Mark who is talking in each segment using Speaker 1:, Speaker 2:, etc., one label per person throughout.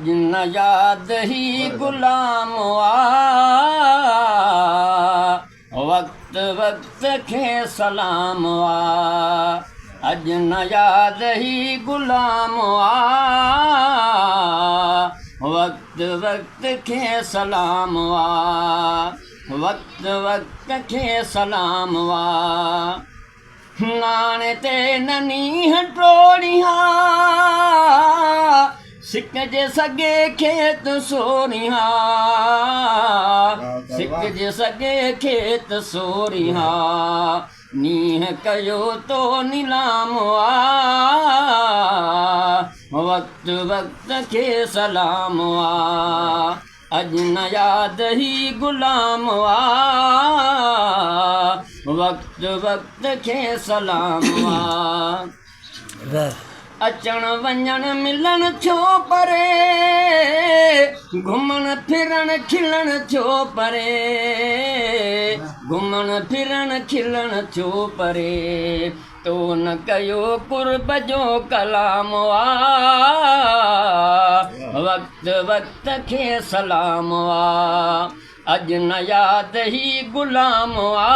Speaker 1: जिन याद ही गुलाम आ वक्त वक्त खे सलाम आ अज न याद ही गुलाम आ वक्त वक्त खे सलाम आ वक्त वक्त खे सलाम आ नाने ते ननी टोड़िया सिक जे सगे खेत सोरिया सिक जे सगे खेत सोरिया नीह कयो तो नीलाम आ वक्त वक्त खे सलाम आ अज न याद ही गुलाम आ वक्त वक्त खे सलाम आ अचण वञण मिलण थियो परे घुमण फिरण खिलण थियो परे घुमण फिरण खिलण थियो परे तो न कयो कुर्ब जो कलाम आ वक्त वक्त खे सलाम आ अज न याद ही गुलाम आ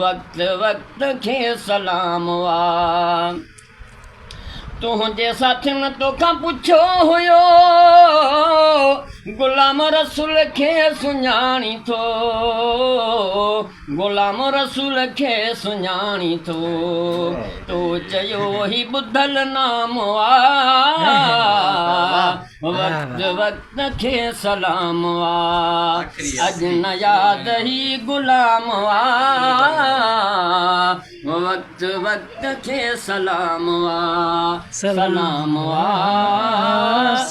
Speaker 1: वक्त वक्त खे सलाम आ तुंहिंजे साथियुनि तोखां पुछियो हुयो गुलाम रसूल खे सुञाणी थो गुलाम रसूल खे सुञाणी थो तो चयो ही ॿुधल नाम आ वक्त वक्त खे सलाम आ अज न याद ही गुलाम आ वक्त वक्त खे सलाम आ सलाम आ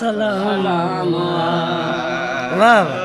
Speaker 1: सलाम आ वाह।